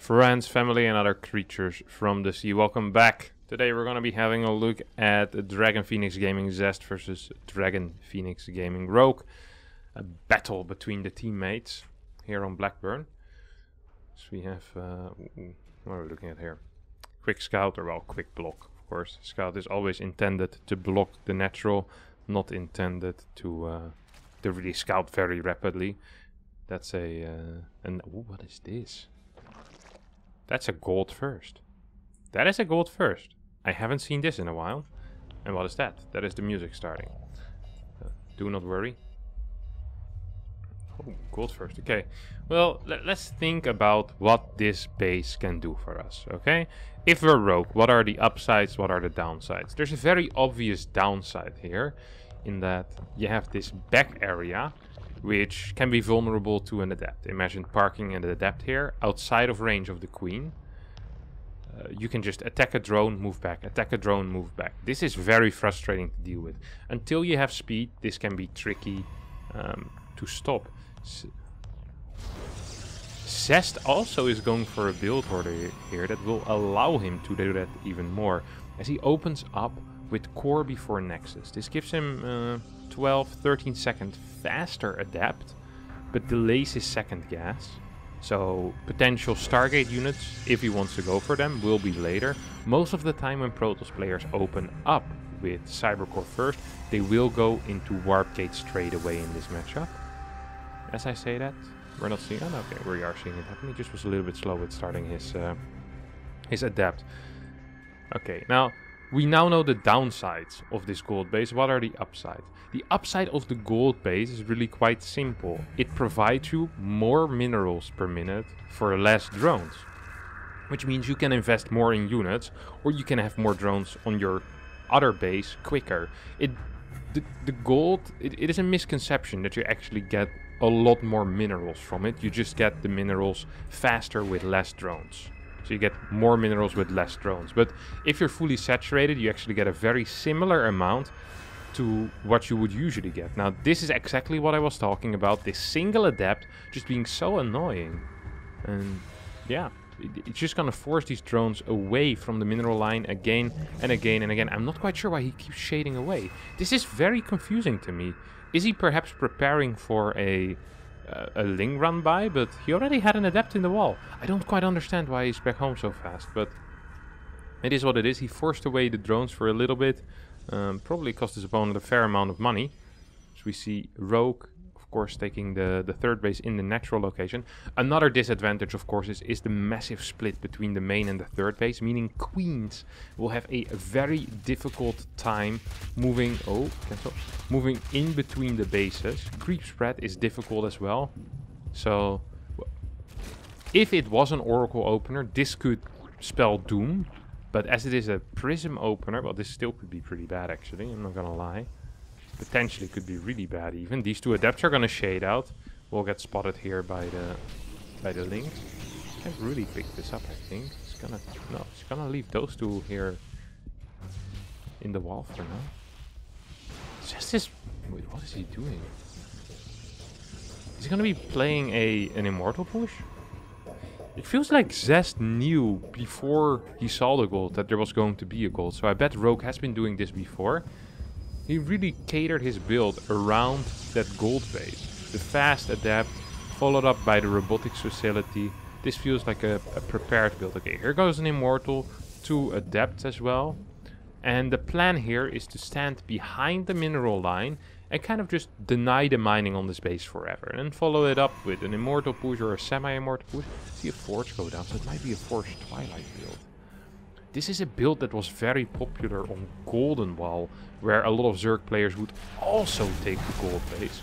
Friends, family and other creatures from the sea, welcome back. Today we're going to be having a look at Dragon Phoenix Gaming Zest versus Dragon Phoenix Gaming Rogue. A battle between the teammates here on Blackburn. So we have, what are we looking at here? Quick Scout, or well, Quick Block, of course. Scout is always intended to block the natural, not intended to really scout very rapidly. That's what is this? That's a gold first. That is a gold first. I haven't seen this in a while. And what is that? That is the music starting. Do not worry. Oh, gold first. Okay. Well, let's think about what this base can do for us. Okay. If we're rogue, what are the upsides? What are the downsides? There's a very obvious downside here, in that you have this back area, which can be vulnerable to an adept. Imagine parking an adept here, outside of range of the queen. You can just attack a drone, move back, attack a drone, move back. This is very frustrating to deal with. Until you have speed, this can be tricky to stop. Zest also is going for a build order here that will allow him to do that even more, as he opens up with core before nexus. This gives him 12-13 second faster adapt, but delays his second gas. So potential Stargate units, if he wants to go for them, will be later. Most of the time when Protoss players open up with Cybercore first, they will go into Warp Gate straight away in this matchup. As I say that, we're not seeing it. Okay, we are seeing it happen. He just was a little bit slow with starting his adapt. Okay, now we now know the downsides of this gold base. What are the upsides? The upside of the gold base is really quite simple. It provides you more minerals per minute for less drones, which means you can invest more in units, or you can have more drones on your other base quicker. The gold, it is a misconception that you actually get a lot more minerals from it. You just get the minerals faster with less drones. So you get more minerals with less drones. But if you're fully saturated, you actually get a very similar amount to what you would usually get. Now, this is exactly what I was talking about. This single adept just being so annoying. And yeah, it's just gonna force these drones away from the mineral line again and again and again. I'm not quite sure why he keeps shading away. This is very confusing to me. Is he perhaps preparing for a Ling run by? But he already had an adept in the wall. I don't quite understand why he's back home so fast, but it is what it is. He forced away the drones for a little bit. Probably cost his opponent a fair amount of money. So we see Rogue, of course, taking the third base in the natural location. Another disadvantage, of course, is the massive split between the main and the third base, meaning queens will have a very difficult time moving in between the bases. Creep spread is difficult as well. So if it was an Oracle opener, this could spell doom. But as it is a Prism opener, well, this still could be pretty bad, actually. I'm not gonna lie. Potentially could be really bad even. These two adepts are gonna shade out. We'll get spotted here by the Lynx. Can't really pick this up, I think. He's gonna leave those two here in the wall for now. Zest is... Wait, what is he doing? Is he gonna be playing an Immortal push? It feels like Zest knew before he saw the gold that there was going to be a gold. So I bet Rogue has been doing this before. He really catered his build around that gold base. The fast adapt, followed up by the robotics facility. This feels like a prepared build. Okay, here goes an Immortal, 2 adepts as well. And the plan here is to stand behind the mineral line and kind of just deny the mining on this base forever. And then follow it up with an Immortal push or a semi-Immortal push. See a Forge go down, so it might be a Forge Twilight build. This is a build that was very popular on Golden Wall, where a lot of Zerg players would also take the gold base.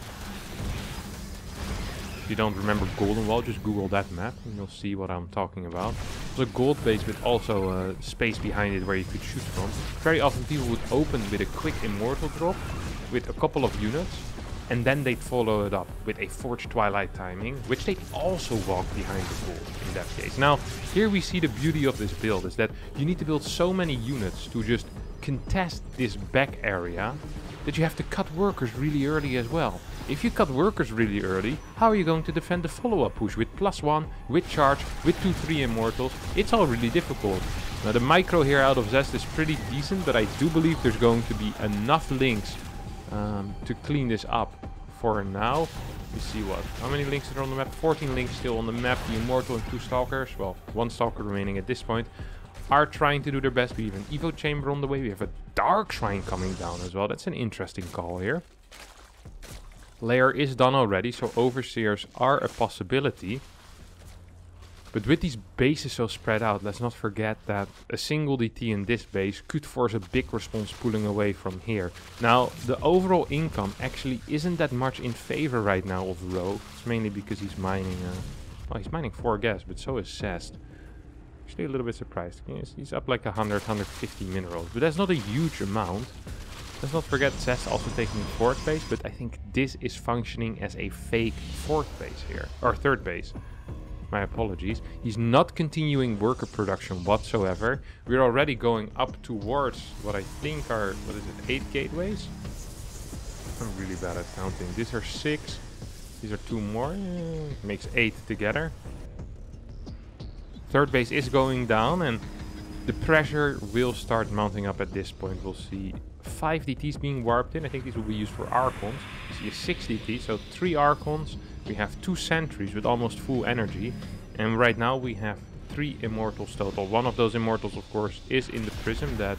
If you don't remember Golden Wall, just Google that map and you'll see what I'm talking about. It was a gold base with also a space behind it where you could shoot from. Very often people would open with a quick Immortal drop with a couple of units, and then they'd follow it up with a Forged Twilight timing, which they'd also walk behind the gold in that case. Now, here we see the beauty of this build, is that you need to build so many units to just contest this back area that you have to cut workers really early as well. If you cut workers really early, how are you going to defend the follow-up push with +1, with charge, with 2-3 immortals? It's all really difficult. Now the micro here out of Zest is pretty decent, but I do believe there's going to be enough links to clean this up for now. You see what? How many links are on the map? 14 links still on the map. The Immortal and 2 Stalkers, well, 1 Stalker remaining at this point, are trying to do their best. We have an Evo Chamber on the way. We have a Dark Shrine coming down as well. That's an interesting call here. Lair is done already, so Overseers are a possibility. But with these bases so spread out, let's not forget that a single DT in this base could force a big response pulling away from here. Now, the overall income actually isn't that much in favor right now of Rogue. It's mainly because he's mining, well, he's mining 4 gas, but so is Zest. Actually a little bit surprised. He's up like 100, 150 minerals, but that's not a huge amount. Let's not forget Zest also taking 4th base, but I think this is functioning as a fake 4th base here, or 3rd base. My apologies. He's not continuing worker production whatsoever. We're already going up towards what I think are, what is it, 8 gateways? I'm really bad at counting. These are 6. These are 2 more. Makes 8 together. 3rd base is going down and the pressure will start mounting up at this point. We'll see 5 DTs being warped in. I think these will be used for Archons. You see a 6 DT, so 3 Archons. We have 2 sentries with almost full energy. And right now we have 3 Immortals total. One of those Immortals, of course, is in the Prism that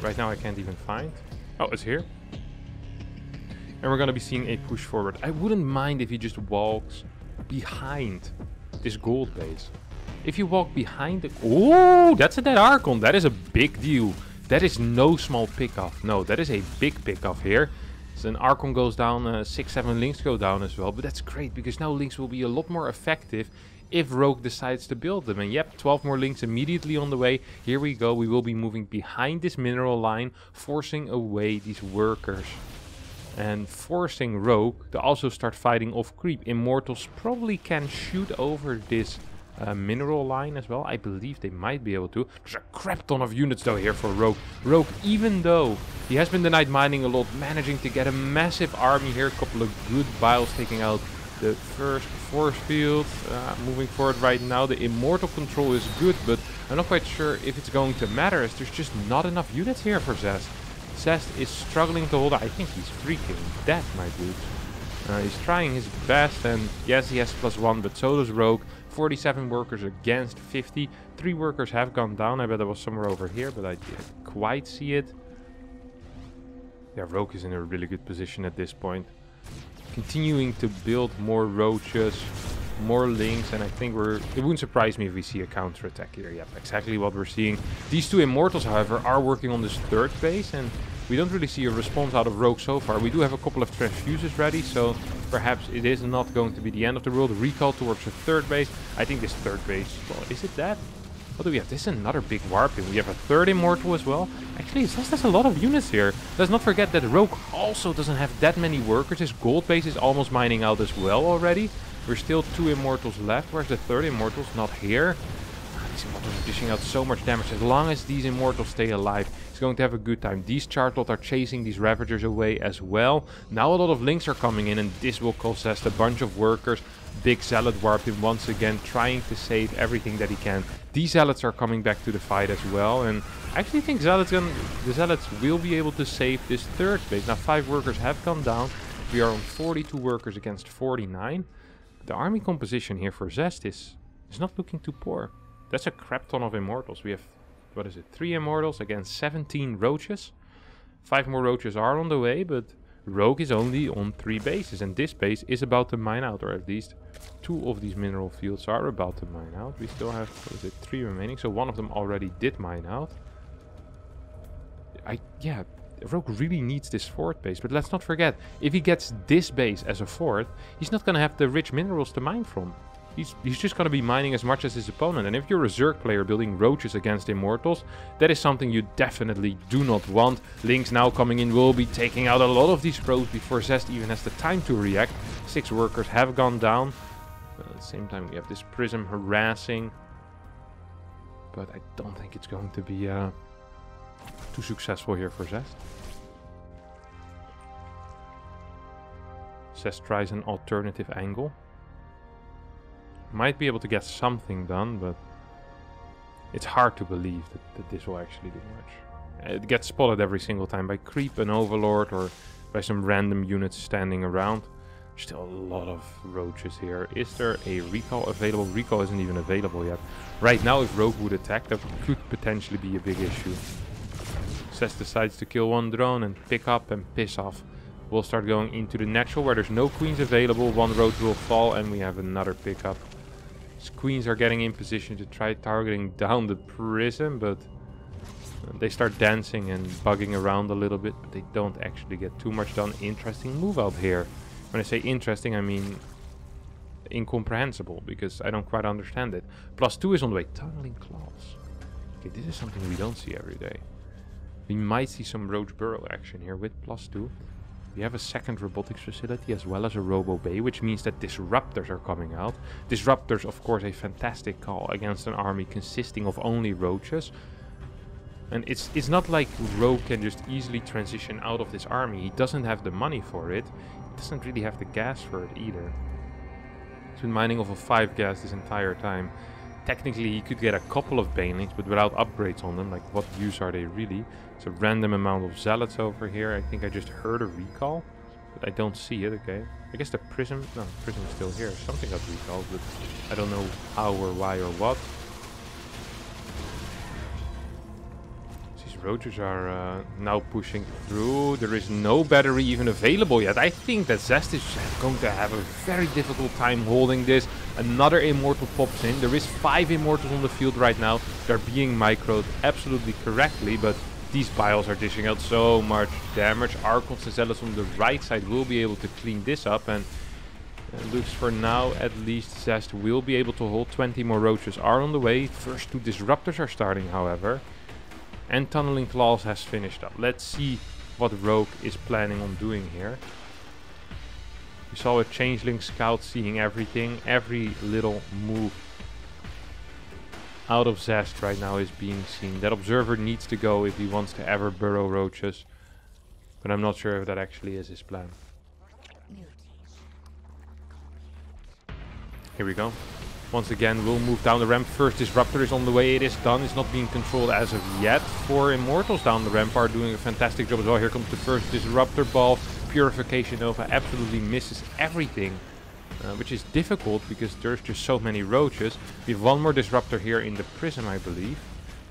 right now I can't even find. Oh, it's here. And we're going to be seeing a push forward. I wouldn't mind if he just walks behind this gold base. If you walk behind the... Oh, that's a dead Archon. That is a big deal. That is no small pickoff. No, that is a big pickoff here. So an Archon goes down, 6-7 links go down as well. But that's great because now links will be a lot more effective if Rogue decides to build them. And yep, 12 more links immediately on the way. Here we go. We will be moving behind this mineral line, forcing away these workers. And forcing Rogue to also start fighting off creep. Immortals probably can shoot over this mineral line as well. I believe they might be able to. There's a crap ton of units though here for Rogue. Rogue, even though he has been denied mining a lot, managing to get a massive army here. A couple of good biles taking out the first force field. Moving forward right now. The Immortal control is good, but I'm not quite sure if it's going to matter as there's just not enough units here for Zest. Zest is struggling to hold. I think he's freaking dead, my dude. He's trying his best, and yes, he has +1, but so does Rogue. 47 workers against 50. 3 workers have gone down. I bet it was somewhere over here, but I didn't quite see it. Yeah, Rogue is in a really good position at this point. Continuing to build more roaches, more links, and I think it wouldn't surprise me if we see a counter-attack here. Yep, exactly what we're seeing. These 2 Immortals, however, are working on this 3rd base, and we don't really see a response out of Rogue so far. We do have a couple of transfuses ready, so perhaps it is not going to be the end of the world. Recall towards the 3rd base. I think this 3rd base, well, is it that? What do we have? This is another big warping. We have a 3rd Immortal as well. Actually, there's a lot of units here. Let's not forget that Rogue also doesn't have that many workers. His gold base is almost mining out as well already. There's still 2 Immortals left. Where's the 3rd Immortals? Not here. These Immortals are dishing out so much damage. As long as these Immortals stay alive, he's going to have a good time. These Chartlot are chasing these Ravagers away as well. Now a lot of links are coming in, and this will cost us a bunch of workers. Big Zealot warped in once again, trying to save everything that he can. These Zealots are coming back to the fight as well, and I actually think the Zealots will be able to save this 3rd base. Now 5 workers have gone down. We are on 42 workers against 49. The army composition here for Zest is not looking too poor. That's a crap ton of Immortals. We have, what is it, 3 Immortals against 17 Roaches. 5 more Roaches are on the way, but Rogue is only on 3 bases, and this base is about to mine out, or at least 2 of these mineral fields are about to mine out. We still have, what is it, 3 remaining, so 1 of them already did mine out. Yeah, Rogue really needs this 4th base, but let's not forget, if he gets this base as a 4th, he's not going to have the rich minerals to mine from. He's just going to be mining as much as his opponent. And if you're a Zerg player building roaches against Immortals, that is something you definitely do not want. Links now coming in will be taking out a lot of these pros before Zest even has the time to react. 6 workers have gone down. At the same time, we have this Prism harassing. But I don't think it's going to be too successful here for Zest. Zest tries an alternative angle. Might be able to get something done, but it's hard to believe that this will actually do much. It gets spotted every single time by creep and overlord or by some random units standing around. Still a lot of roaches here. Is there a recall available? Recall isn't even available yet. Right now, if Rogue would attack, that could potentially be a big issue. Zest decides to kill one drone and pick up and piss off. We'll start going into the natural where there's no queens available. One roach will fall and we have another pickup. These queens are getting in position to try targeting down the prism, but they start dancing and bugging around a little bit, but they don't actually get too much done. Interesting move out here. When I say interesting, I mean incomprehensible, because I don't quite understand it. +2 is on the way. Tunneling claws. Okay, this is something we don't see every day. We might see some roach burrow action here with +2. We have a second robotics facility as well as a robo bay, which means that disruptors are coming out. Disruptors, of course, a fantastic call against an army consisting of only roaches. And it's not like Rogue can just easily transition out of this army. He doesn't have the money for it. He doesn't really have the gas for it either. He's been mining off of 5 gas this entire time. Technically he could get a couple of banelings, but without upgrades on them, like what use are they really? It's a random amount of zealots over here. I think I just heard a recall, but I don't see it. Okay, I guess the prism, no, the prism is still here. Something got recalled, but I don't know how or why or what. Roaches are now pushing through. There is no battery even available yet. I think that Zest is going to have a very difficult time holding this. Another immortal pops in. There is 5 immortals on the field right now. They're being microed absolutely correctly, but these bios are dishing out so much damage. Archons and Zealots on the right side will be able to clean this up, and it looks for now at least Zest will be able to hold. 20 more roaches are on the way. First 2 disruptors are starting, however. And Tunneling Claws has finished up. Let's see what Rogue is planning on doing here. We saw a Changeling scout seeing everything. Every little move out of Zest right now is being seen. That observer needs to go if he wants to ever burrow roaches. But I'm not sure if that actually is his plan. Here we go. Once again, we'll move down the ramp. First disruptor is on the way. It is done. It's not being controlled as of yet. 4 immortals down the ramp are doing a fantastic job as well. Here comes the first disruptor ball. Purification Nova absolutely misses everything, which is difficult because there's just so many roaches. We have 1 more disruptor here in the prism, I believe.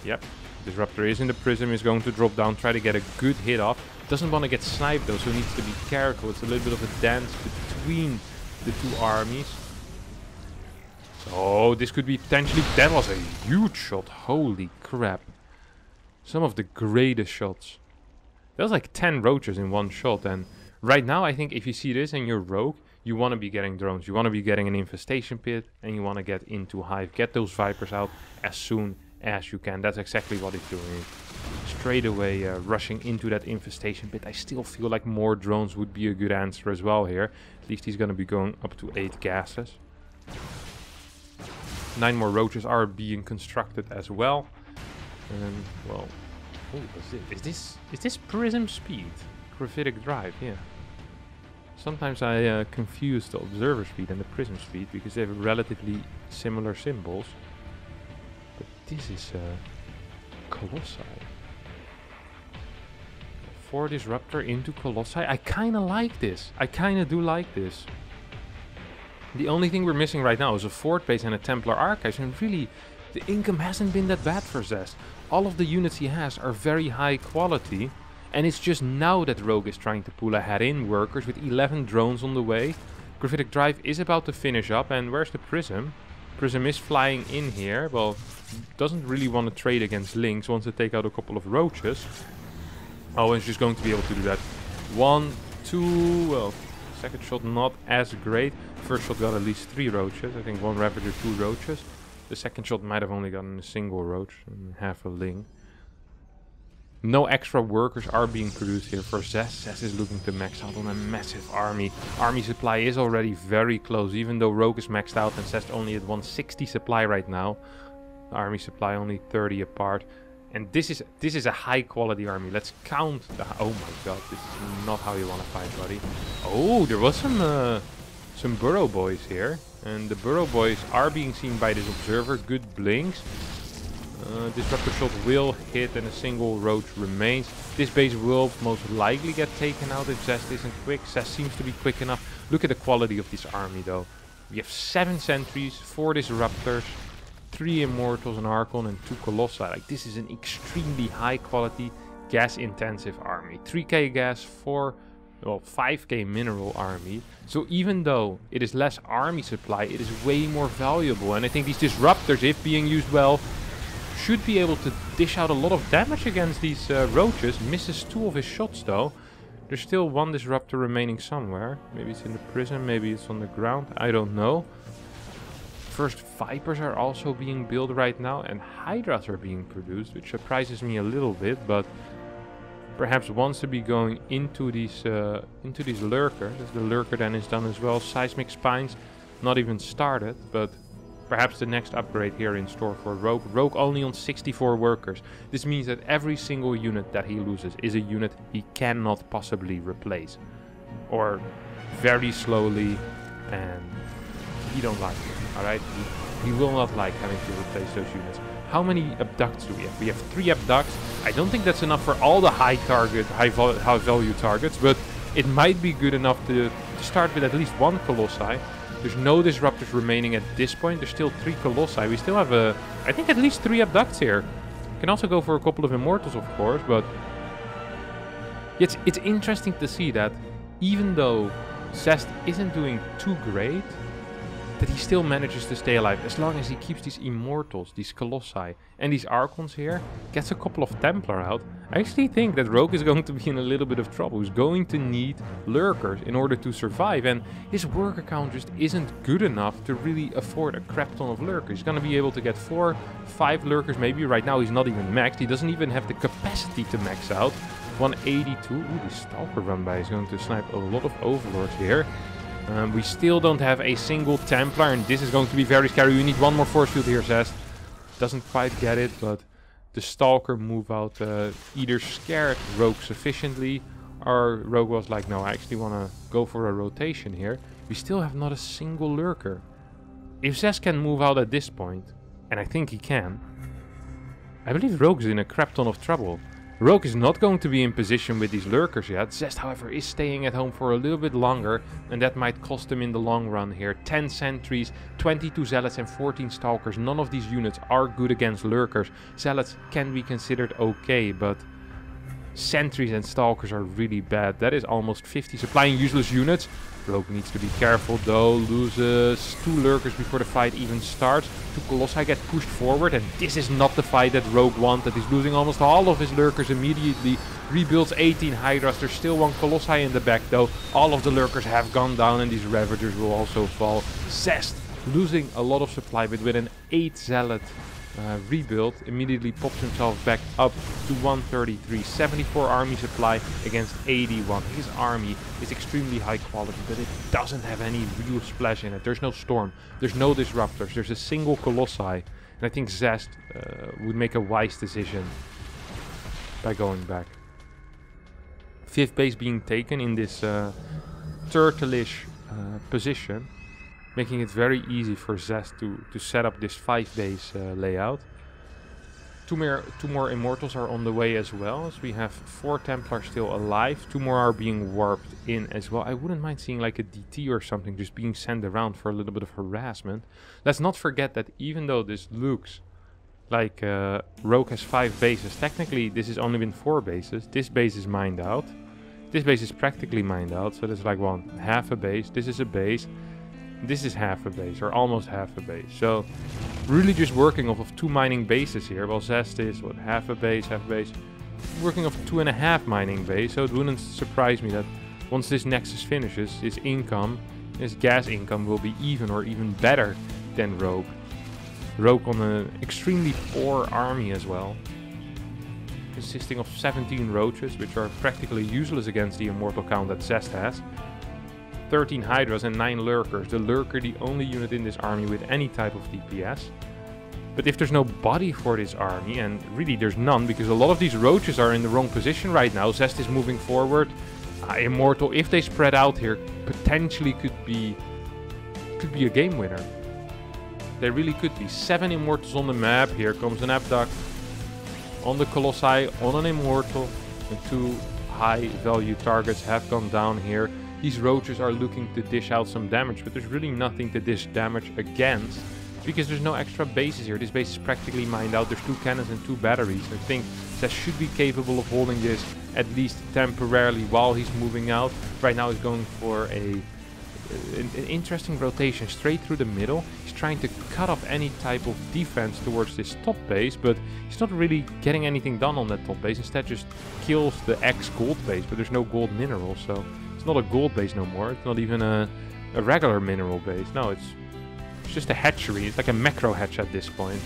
Yep, disruptor is in the prism, is going to drop down, try to get a good hit off. Doesn't want to get sniped though, so needs to be careful. It's a little bit of a dance between the 2 armies. Oh, this could be potentially... That was a huge shot. Holy crap. Some of the greatest shots. That was like 10 roaches in 1 shot. And right now, I think if you see this and you're Rogue, you want to be getting drones. You want to be getting an infestation pit. And you want to get into Hive. Get those Vipers out as soon as you can. That's exactly what he's doing. Straight away rushing into that infestation pit. I still feel like more drones would be a good answer as well here. At least he's going to be going up to 8 gases. 9 more roaches are being constructed as well. And well, what's this? Is this prism speed? Gravitic drive, yeah. Sometimes I confuse the observer speed and the prism speed because they have relatively similar symbols. But this is Colossi. 4 disruptor into Colossi. I kind of like this. I kind of do like this. The only thing we're missing right now is a fort base and a Templar Archives, and really, the income hasn't been that bad for Zest. All of the units he has are very high quality, and it's just now that Rogue is trying to pull ahead in workers with 11 drones on the way. Gravitic Drive is about to finish up, and where's the Prism? Prism is flying in here, well, doesn't really want to trade against Lynx, wants to take out a couple of roaches. Oh, and it's just going to be able to do that. 1, 2, well... Second shot not as great. First shot got at least 3 roaches. I think 1 Ravager, 2 roaches. The second shot might have only gotten a single roach and half a Ling. No extra workers are being produced here for Zest. Zest is looking to max out on a massive army. Army supply is already very close, even though Rogue is maxed out and Zest only at 160 supply right now. Army supply only 30 apart. And this is a high quality army. Let's count the... Oh my god, this is not how you want to fight, buddy. Oh, there was some burrow boys here. And the burrow boys are being seen by this observer. Good blinks. Disruptor shot will hit and a single roach remains. This base will most likely get taken out if Zest isn't quick. Zest seems to be quick enough. Look at the quality of this army though. We have 7 sentries, 4 disruptors, 3 immortals, an archon and 2 colossi. Like, this is an extremely high quality gas intensive army. 3k gas, 5k mineral army. So even though it is less army supply, it is way more valuable. And I think these disruptors, if being used well, should be able to dish out a lot of damage against these roaches. Misses 2 of his shots though. There's still 1 disruptor remaining somewhere. Maybe it's in the prison, maybe it's on the ground. I don't know. First Vipers are also being built right now, and Hydras are being produced, which surprises me a little bit, but perhaps wants to be going into these lurkers. As the lurker then is done as well. Seismic spines not even started, but perhaps the next upgrade here in store for Rogue. Rogue only on 64 workers. This means that every single unit that he loses is a unit he cannot possibly replace. Or very slowly, and he don't like it, alright? He will not like having to replace those units. How many abducts do we have? We have 3 abducts. I don't think that's enough for all the high value targets, but it might be good enough to start with at least 1 colossi. There's no disruptors remaining at this point. There's still 3 colossi. We still have I think at least 3 abducts here. Can also go for a couple of immortals, of course, but it's interesting to see that even though Zest isn't doing too great, that he still manages to stay alive as long as he keeps these immortals, these colossi, and these archons here, gets a couple of Templar out. I actually think that Rogue is going to be in a little bit of trouble. He's going to need lurkers in order to survive, and his worker count just isn't good enough to really afford a crap ton of lurkers. He's going to be able to get 4, 5 lurkers maybe. Right now he's not even maxed. He doesn't even have the capacity to max out. 182. Ooh, the Stalker run by is going to snipe a lot of overlords here. We still don't have a single Templar, and this is going to be very scary. We need 1 more force field here, Zest. Doesn't quite get it, but the Stalker move out either scared Rogue sufficiently, or Rogue was like, no, I actually want to go for a rotation here. We still have not a single lurker. If Zest can move out at this point, and I think he can, I believe Rogue's in a crap ton of trouble. Rogue is not going to be in position with these lurkers yet. Zest, however, is staying at home for a little bit longer, and that might cost him in the long run here. 10 sentries, 22 zealots and 14 stalkers. None of these units are good against lurkers. Zealots can be considered okay, but sentries and stalkers are really bad. That is almost 50 supplying useless units. Rogue needs to be careful though. Loses 2 lurkers before the fight even starts. 2 colossi get pushed forward, and this is not the fight that Rogue wanted. He's losing almost all of his lurkers immediately. Rebuilds 18 hydras. There's still 1 colossi in the back though. All of the lurkers have gone down, and these ravagers will also fall. Zest losing a lot of supply, but with an 8 zealot rebuild, immediately pops himself back up to 133. 74 army supply against 81. His army is extremely high quality, but it doesn't have any real splash in it. There's no storm, there's no disruptors, there's a single colossi, and I think Zest would make a wise decision by going back. 5th base being taken in this turtle-ish position, making it very easy for Zest to set up this 5 base layout. 2 more immortals are on the way as well, as we have 4 Templars still alive. 2 more are being warped in as well. I wouldn't mind seeing like a DT or something just being sent around for a little bit of harassment. Let's not forget that even though this looks like Rogue has 5 bases, technically this has only been 4 bases. This base is mined out. This base is practically mined out, so there's like half a base. This is a base. This is half a base, or almost half a base. So really just working off of 2 mining bases here. While Zest is, what, half a base, working off 2.5 mining base. So it wouldn't surprise me that once this Nexus finishes, his income, his gas income will be even or even better than Rogue. Rogue on an extremely poor army as well, consisting of 17 roaches, which are practically useless against the immortal count that Zest has. 13 hydras and 9 lurkers. The lurker the only unit in this army with any type of DPS. But if there's no body for this army, and really there's none, because a lot of these roaches are in the wrong position right now. Zest is moving forward. Immortal, if they spread out here, potentially could be a game winner. They really could be. 7 Immortals on the map. Here comes an Abduct on the Colossi, on an Immortal. And 2 high value targets have gone down here. These roaches are looking to dish out some damage, but there's really nothing to dish damage against, because there's no extra bases here. This base is practically mined out. There's 2 cannons and 2 batteries. I think Zest should be capable of holding this at least temporarily while he's moving out. Right now he's going for an interesting rotation straight through the middle. He's trying to cut off any type of defense towards this top base, but he's not really getting anything done on that top base. Instead just kills the gold base, but there's no gold mineral, so it's not a gold base no more. It's not even a regular mineral base. No, it's just a hatchery. It's like a macro hatch at this point.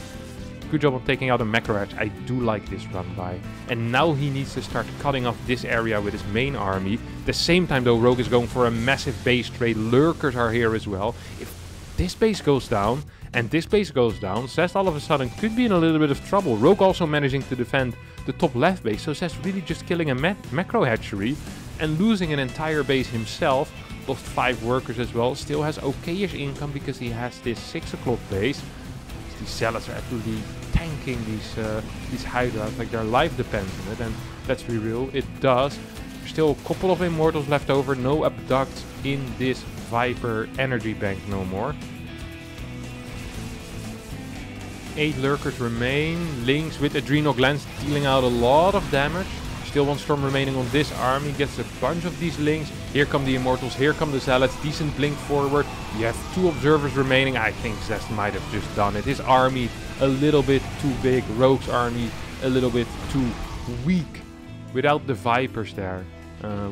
Good job on taking out a macro hatch. I do like this run by. And now he needs to start cutting off this area with his main army. At the same time though, Rogue is going for a massive base trade. Lurkers are here as well. If this base goes down and this base goes down, Zest all of a sudden could be in a little bit of trouble. Rogue also managing to defend the top left base. So Zest really just killing a macro hatchery and losing an entire base himself. Lost 5 workers as well. Still has okayish income because he has this 6 o'clock base. These zealots are absolutely tanking these hydras, like their life depends on it, and let's be real, it does. There's still a couple of Immortals left over, no Abducts in this Viper energy bank no more. 8 Lurkers remain. Lynx with Adrenal Glands dealing out a lot of damage. Still 1 Storm remaining on this army. Gets a bunch of these Lynx. Here come the Immortals. Here come the Zealots. Decent blink forward. You have 2 Observers remaining. I think Zest might have just done it. His army a little bit too big. Rogue's army a little bit too weak. Without the Vipers there,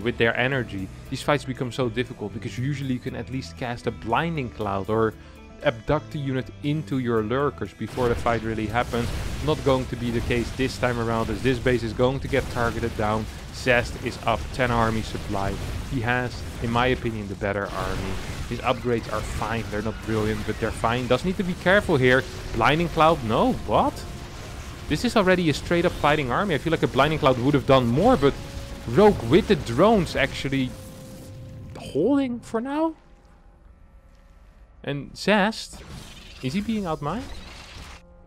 with their energy, these fights become so difficult, because usually you can at least cast a Blinding Cloud or abduct the unit into your Lurkers before the fight really happens. Not going to be the case this time around, as this base is going to get targeted down. Zest is up 10 army supply. He has, in my opinion, the better army. His upgrades are fine. They're not brilliant, but they're fine. Does need to be careful here. Blinding Cloud, no, what? This is already a straight up fighting army. I feel like a Blinding Cloud would have done more, but Rogue with the drones actually holding for now. And Zest, is he being outmined?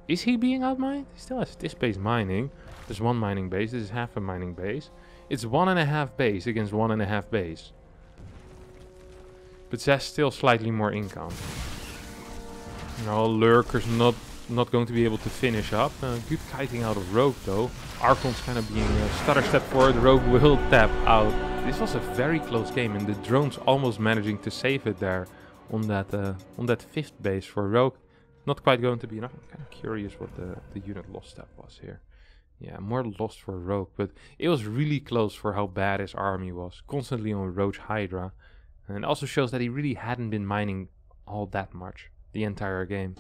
Is he being outmined? He still has this base mining. There's 1 mining base. This is half a mining base. It's 1.5 base against 1.5 base. But Zest still slightly more income. No, Lurker's not going to be able to finish up. Good kiting out of Rogue though. Archon's kind of being stutter step forward. Rogue will tap out. This was a very close game, and the drones almost managing to save it there. On that 5th base for Rogue. Not quite going to be enough. I'm kind of curious what the unit lost step was here. Yeah, more lost for Rogue, but it was really close for how bad his army was. Constantly on Roach Hydra. And it also shows that he really hadn't been mining all that much the entire game.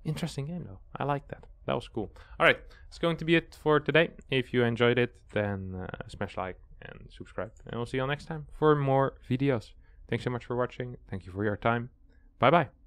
Interesting game though. I like that. That was cool. Alright, that's going to be it for today. If you enjoyed it, then smash like and subscribe. And we'll see you all next time for more videos. Thanks so much for watching. Thank you for your time. Bye bye.